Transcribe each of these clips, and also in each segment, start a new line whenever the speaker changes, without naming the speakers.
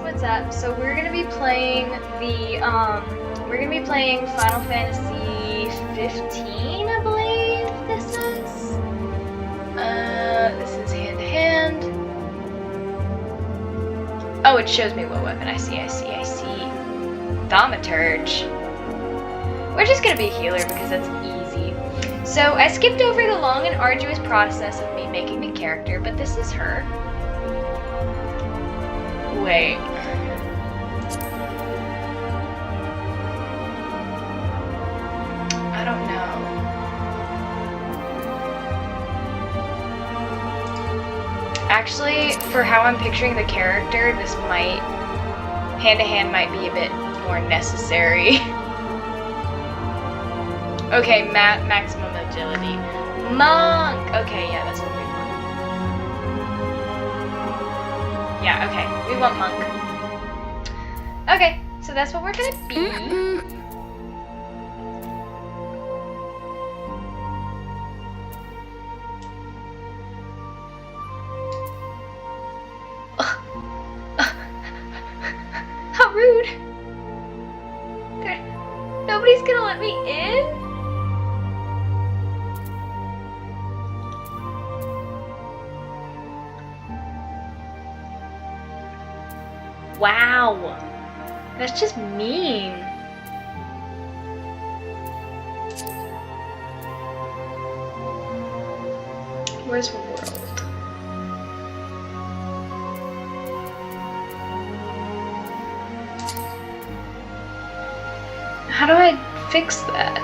what's up. So we're gonna be playing Final Fantasy 15, I believe this is. This is hand to hand. Oh, it shows me what weapon I see. Thaumaturge. We're just gonna be a healer because that's easy. So I skipped over the long and arduous process of me making the character, but this is her. Wait. I don't know. Actually, for how I'm picturing the character, this might, hand-to-hand might be a bit more necessary. Okay, maximum agility. Monk! Okay, yeah, that's what we want. Yeah, okay, we want monk. Okay, so that's what we're gonna be. How rude! Nobody's gonna let me in? Wow, that's just mean. Where's the world? How do I fix that?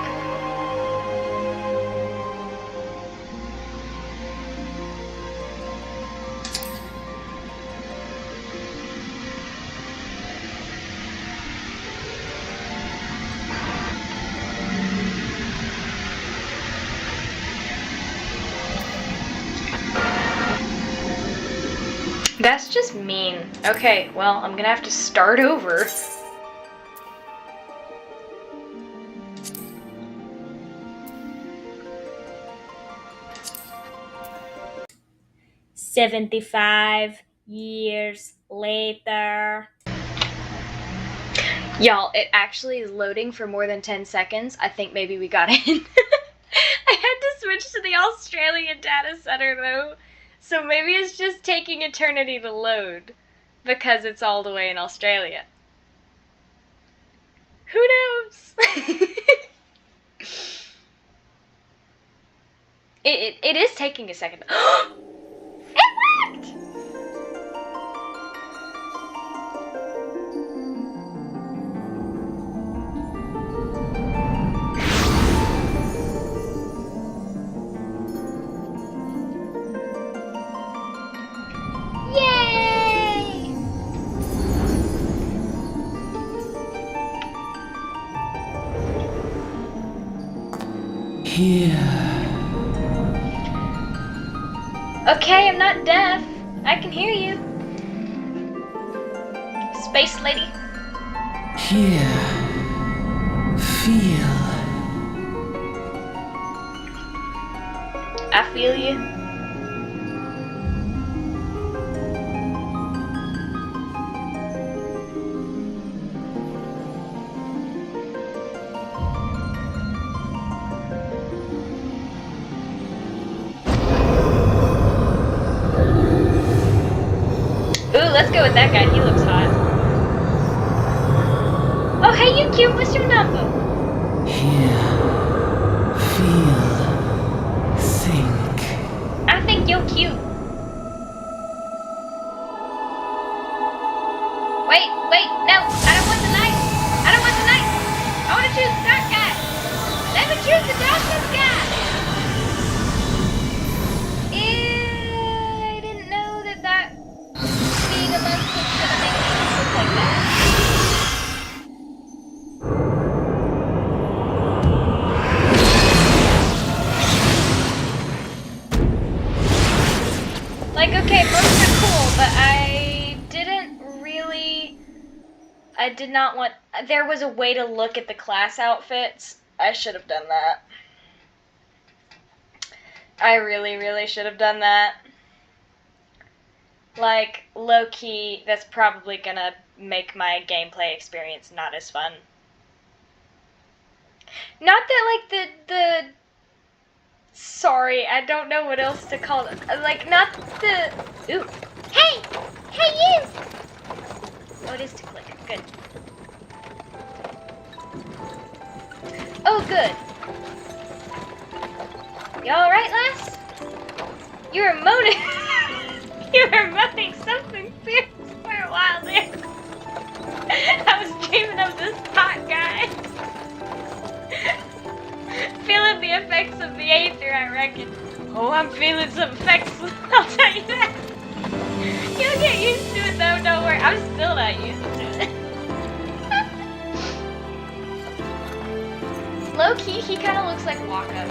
That's just mean. Okay, well, I'm gonna have to start over.
"75 years later."
Y'all, it actually is loading for more than 10 seconds. I think maybe we got in. I had to switch to the Australian data center though. So maybe it's just taking eternity to load because it's all the way in Australia. Who knows? It is taking a second. It worked! Yay!
Here.
Okay, I'm not deaf. I can hear you. Space lady.
Here. Feel.
I feel you. Ooh, let's go with that guy. He looks hot. Oh, hey, you cute. What's your number?
Here. Feel. Think.
I think you're cute. Wait, no. I don't want the knife. I don't want the knife. I want to choose the dark guy. Let me choose the darkest guy. I didn't know that being a monk was gonna make me look like that. Like, okay, monks are cool, but I did not want, there was a way to look at the class outfits. I should have done that. I really should have done that. like, low-key, that's probably gonna make my gameplay experience not as fun. Not that, like, the sorry, I don't know what else to call it. Like, not the... Ooh. Hey! Hey, you! Oh, it is to click. Good. Oh, good. You alright, lass? You were moaning... you were moaning something fierce for a while there. I was dreaming of this hot guy. Feeling the effects of the aether, I reckon. Oh, I'm feeling some effects, I'll tell you that. You'll get used to it though, don't worry. I'm still not used to it. Low-key, he kind of looks like Waka.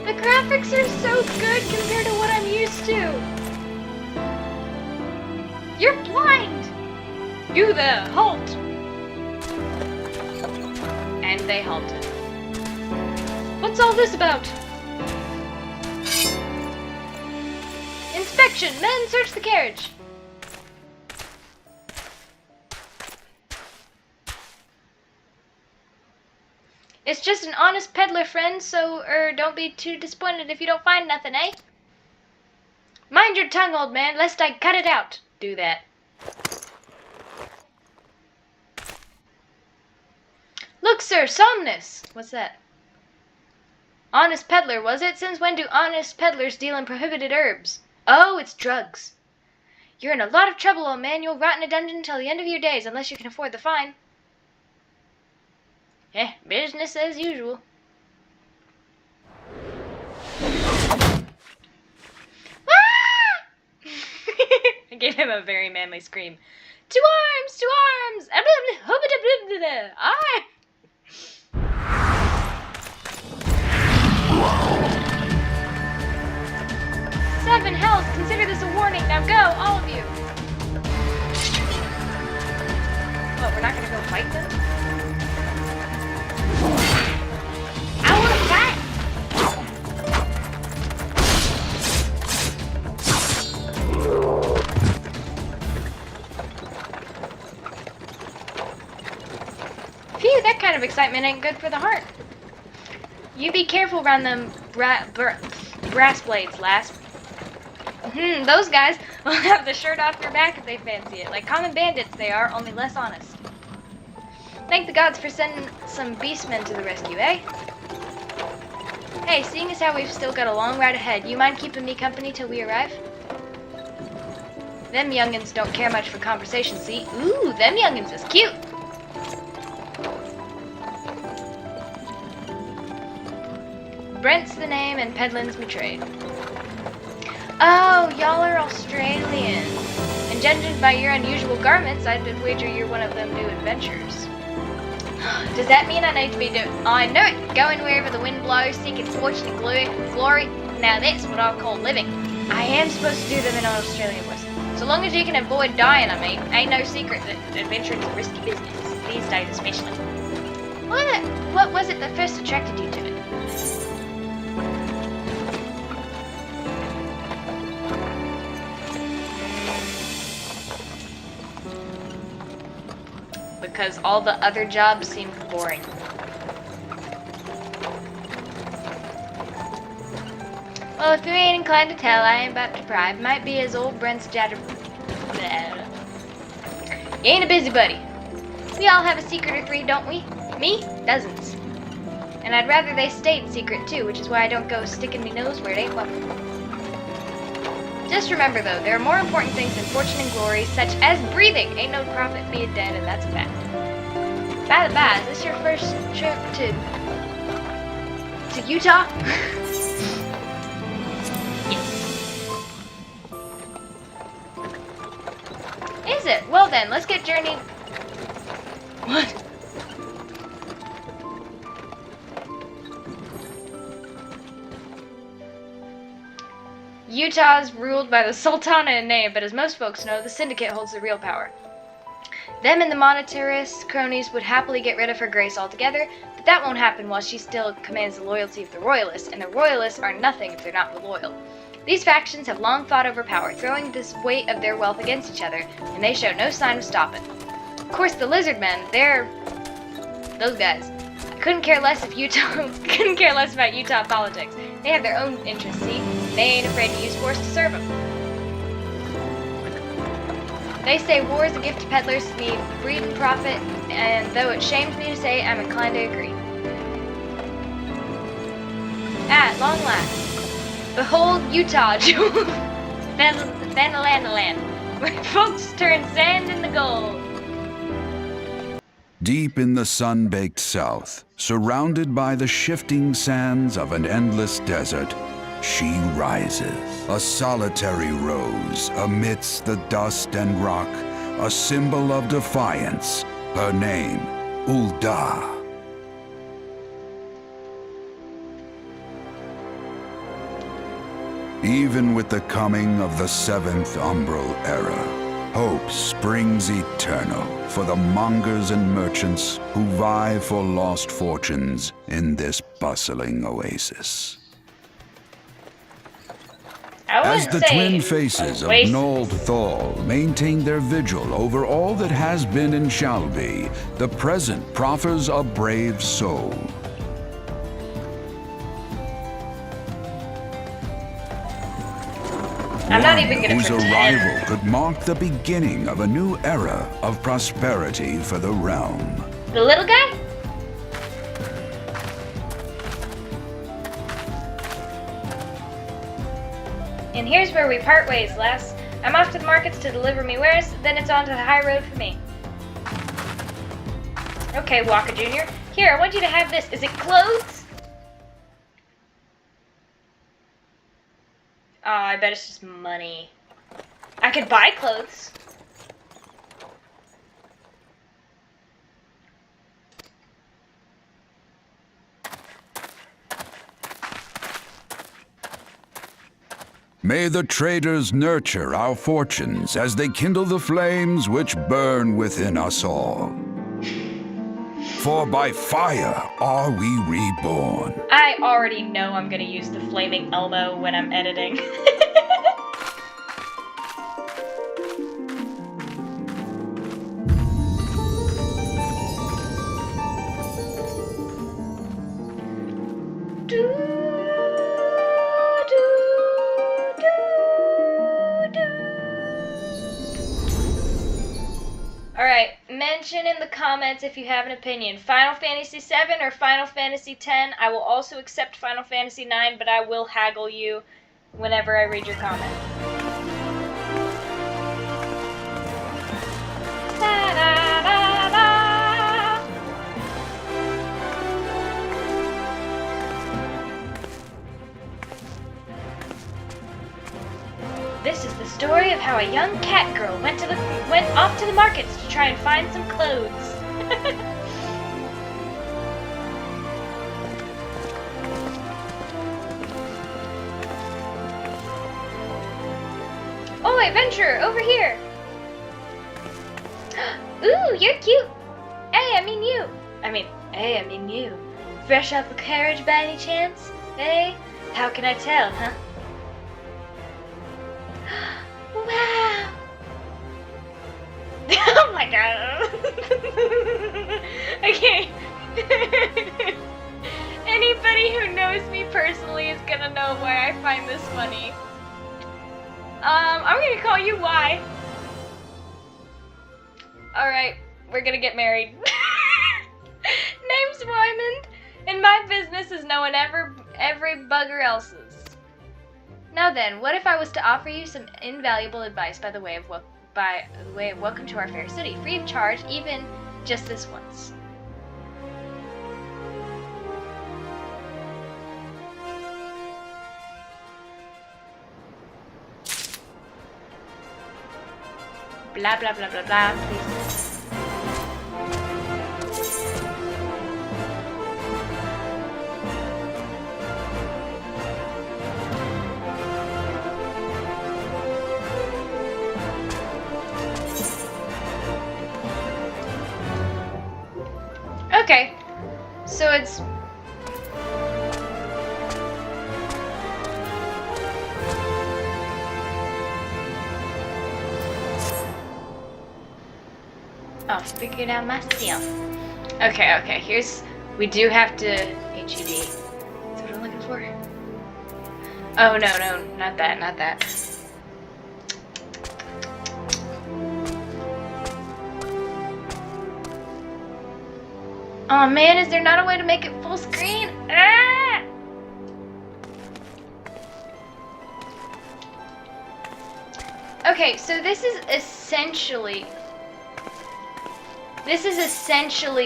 The graphics are so good compared to what I'm used to. You're blind! You there, halt! And they halted. What's all this about? Inspection! Men, search the carriage! It's just an honest peddler, friend, so, don't be too disappointed if you don't find nothing, eh? Mind your tongue, old man, lest I cut it out. Do that. Look, sir, Somnus! What's that? Honest peddler, was it? Since when do honest peddlers deal in prohibited herbs? Oh, it's drugs. You're in a lot of trouble, old man. You'll rot in a dungeon till the end of your days, unless you can afford the fine. Business as usual. I gave him a very manly scream. To arms! To arms! Aye! 7 hells! Consider this a warning. Now go, all of you! What, we're not gonna go fight them? I wanna fight! Phew, that kind of excitement ain't good for the heart. You be careful around them brass blades, lass. Those guys will have the shirt off your back if they fancy it. Like common bandits they are, only less honest. Thank the gods for sending some beastmen to the rescue, eh? Hey, seeing as how we've still got a long ride ahead, you mind keeping me company till we arrive? Them youngins don't care much for conversation, see? Ooh, them youngins is cute! Brent's the name and Pedlin's me trade. Oh, y'all are Australian. And judging by your unusual garments, I'd wager you're one of them new adventurers. Does that mean I need to be I know it! Going wherever the wind blows, seeking fortune and glory. Now that's what I call living. I am supposed to do them in Australia, boys. So long as you can avoid dying, I mean. Ain't no secret that adventuring's a risky business. These days especially. What was it that first attracted you to it? Because all the other jobs seemed boring. Well, if you ain't inclined to tell, I ain't about to pry. Might be as old Brent's jatter. You ain't a busybody. We all have a secret or 3, don't we? Me? Dozens. And I'd rather they stayed secret too, which is why I don't go sticking me nose where it ain't welcome. Just remember though, there are more important things than fortune and glory, such as breathing. Ain't no profit being dead, and that's a fact. By the by, is this your first trip to Utah? Yes. Is it? Well then, let's get journeyed. What? Utah's ruled by the Sultana in name, but as most folks know, the Syndicate holds the real power. Them and the monetarist cronies would happily get rid of her grace altogether, but that won't happen while she still commands the loyalty of the Royalists, and the Royalists are nothing if they're not loyal. These factions have long fought over power, throwing this weight of their wealth against each other, and they show no sign of stopping. Of course, the lizard men, they're those guys. Couldn't care less about Utah politics. They have their own interests, see? They ain't afraid to use force to serve them. They say war is a gift to peddlers to the breeding profit, and though it shames me to say, I'm inclined to agree. At long last, behold Utah, jewel of Vanalandaland, where folks turn sand into gold.
Deep in the sun-baked south, surrounded by the shifting sands of an endless desert, she rises, a solitary rose amidst the dust and rock, a symbol of defiance, her name, Ulda. Even with the coming of the seventh umbral era, hope springs eternal for the mongers and merchants who vie for lost fortunes in this bustling oasis. As the twin faces of Nold Thal maintain their vigil over all that has been and shall be, the present proffers a brave soul.
I'm not even gonna
whose
pretend.
arrival could mark the beginning of a new era of prosperity for the realm.
The little guy? And here's where we part ways, lass. I'm off to the markets to deliver me wares, then it's on to the high road for me. Okay, Walker Jr. Here, I want you to have this. Is it clothes? Oh, I bet it's just money. I could buy clothes.
May the traders nurture our fortunes as they kindle the flames which burn within us all. For by fire are we reborn.
I already know I'm gonna use the flaming elbow when I'm editing. Alright, mention in the comments if you have an opinion. Final Fantasy VII or Final Fantasy X? I will also accept Final Fantasy IX, but I will haggle you whenever I read your comment. This is the story of how a young cat girl went off to the markets to try and find some clothes. Oh, adventurer, over here. Ooh, you're cute. Hey, I mean you. Hey, I mean you. Fresh off the carriage by any chance? Hey, how can I tell, huh? Wow! Oh my god! Okay. Anybody who knows me personally is gonna know why I find this funny. I'm gonna call you Y. Alright, we're gonna get married. Name's Wyman, and my business is knowing every bugger else's. Now then, what if I was to offer you some invaluable advice by the way of welcome to our fair city, free of charge, even just this once? Blah blah blah blah blah, please. Okay, so it's... I'll figure it out myself. Okay, here's... We do have to... HUD. Is that what I'm looking for? Oh, no, not that. Oh man, is there not a way to make it full screen? Ah! Okay, so this is essentially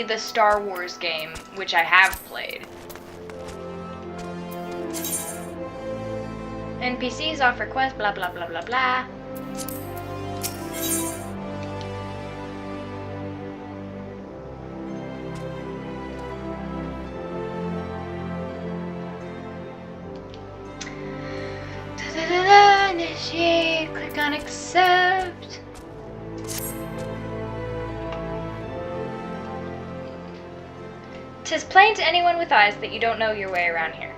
the Star Wars game, which I have played. NPCs offer quests, blah blah blah blah blah. Initiate, click on accept. Tis plain to anyone with eyes that you don't know your way around here.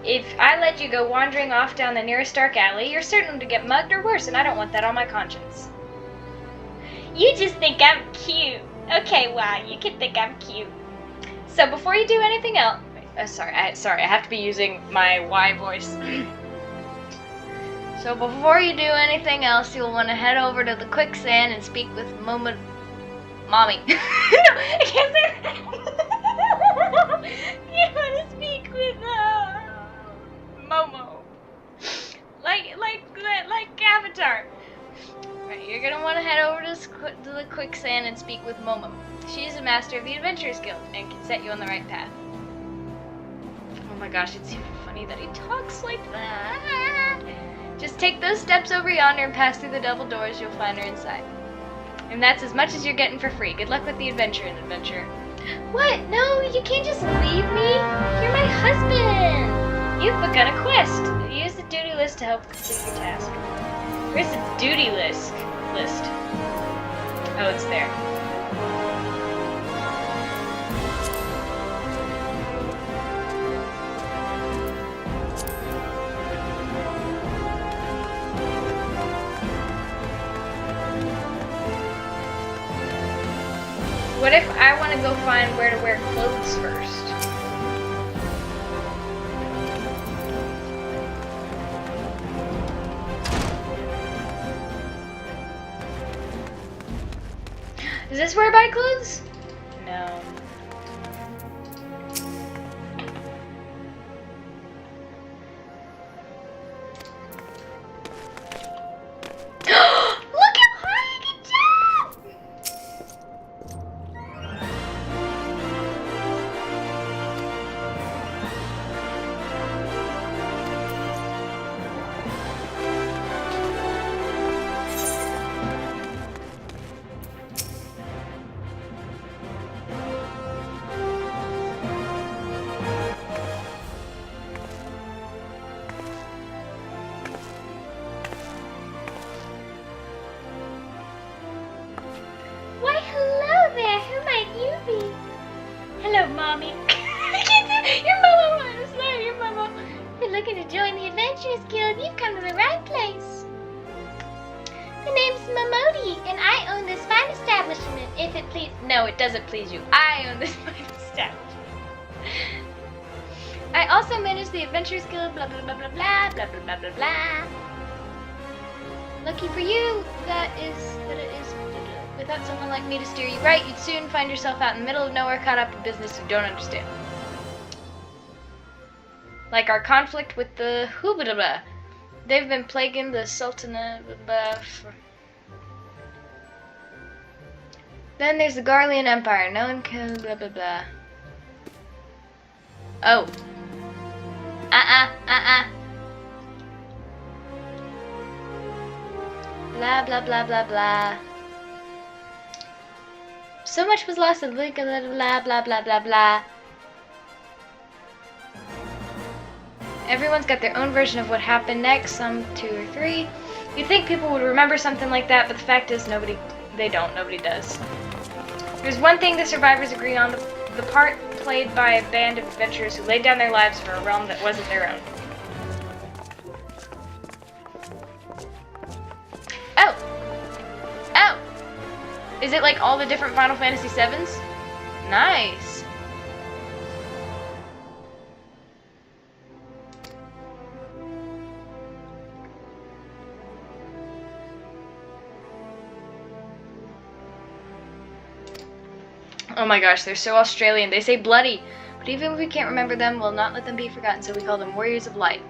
If I let you go wandering off down the nearest dark alley, you're certain to get mugged or worse, and I don't want that on my conscience. You just think I'm cute. Okay, wow, you can think I'm cute. So before you do anything else... sorry, I have to be using my Y voice. So before you do anything else, you'll want to head over to the quicksand and speak with Mommy. No, I can't say that. You want to speak with Momo. Like Avatar. Right, you're gonna want to head over to the quicksand and speak with Momo. She is a master of the Adventurers Guild and can set you on the right path. Oh my gosh, it's even funny that he talks like that. Just take those steps over yonder and pass through the double doors. You'll find her inside. And that's as much as you're getting for free. Good luck with the adventure. What? No, you can't just leave me. You're my husband. You've begun a quest. Use the duty list to help complete your task. Where's the duty list? Oh, it's there. What if I want to go find where to wear clothes first? Is this where I buy clothes? No. Look how high I can jump! Why, hello there. Who might you be? Hello, Mommy. I can't do your mama. I'm sorry, your mama. If you're looking to join the Adventurers Guild, you've come to the right place. The name's Momodi, and I own this fine establishment. If it please... No, it doesn't please you. I own this fine establishment. I also manage the Adventurers Guild, blah, blah, blah, blah, blah, blah, blah, blah, blah, blah. Lucky for you, that it is... Without someone like me to steer you right, you'd soon find yourself out in the middle of nowhere caught up in business you don't understand. Like our conflict with the Hubadaba. They've been plaguing the Sultanate. Then there's the Garlean Empire. No one can blah blah blah. Oh. Blah blah blah blah blah. So much was lost in the blah blah blah blah blah blah. Everyone's got their own version of what happened next, some 2 or 3. You'd think people would remember something like that, but the fact is nobody does. There's one thing the survivors agree on, the part played by a band of adventurers who laid down their lives for a realm that wasn't their own. Oh! Oh! Is it like all the different Final Fantasy VIIs? Nice. Oh my gosh, they're so Australian. They say bloody, but even if we can't remember them, we'll not let them be forgotten, so we call them Warriors of Light.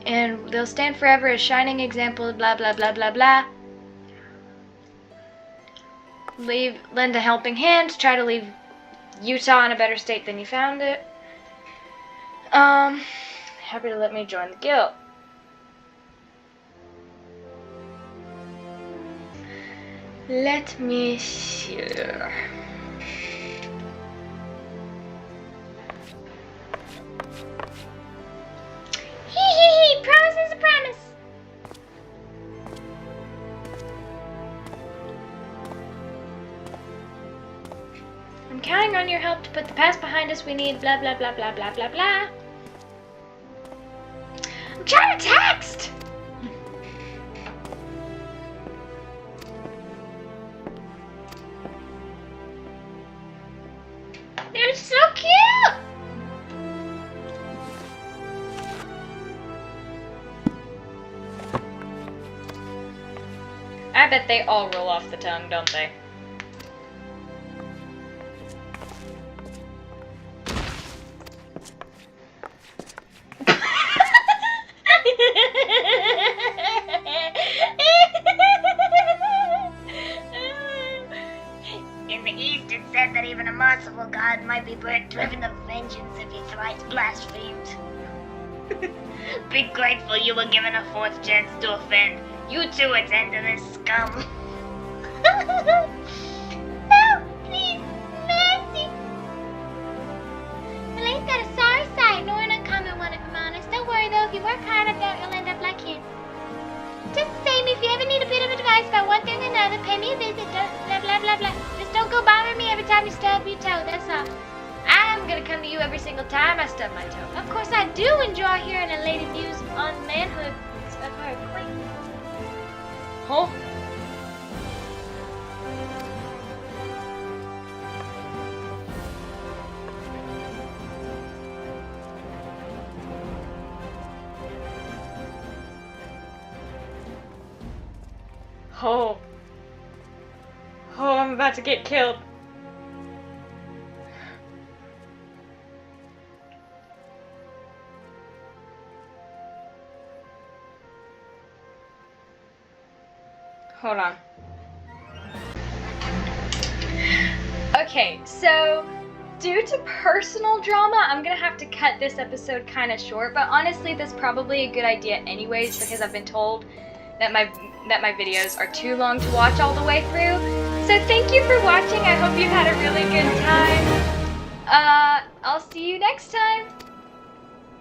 And they'll stand forever as shining example, blah blah blah blah blah. Lend a helping hand, try to leave Utah in a better state than you found it. Happy to let me join the guild. Let me see. Hee, promise is a promise. I'm counting on your help to put the past behind us. We need blah blah blah blah blah blah blah. I'm trying to text! They're so cute! I bet they all roll off the tongue, don't they?
In the East, it said that even a merciful god might be driven to vengeance if he thrice blasphemed. Be grateful you were given a fourth chance to offend. You too attend to this scum.
Help, please, mercy. Well, ain't that a sorry sight, nor an uncommon one if I'm honest. Don't worry though, if you work hard, I doubt you'll end up like him. Just the same, if you ever need a bit of advice about one thing or another, pay me a visit, don't blah blah blah blah. Just don't go bother me every time you stub your toe, that's all. I'm gonna come to you every single time I stub my toe. Of course I do enjoy hearing a lady views on manhood of her queen.
Huh? Oh. Oh, I'm about to get killed. Hold on. Okay, so due to personal drama, I'm gonna have to cut this episode kind of short, but honestly, that's probably a good idea anyways, because I've been told that my videos are too long to watch all the way through. So thank you for watching. I hope you had a really good time. I'll see you next time.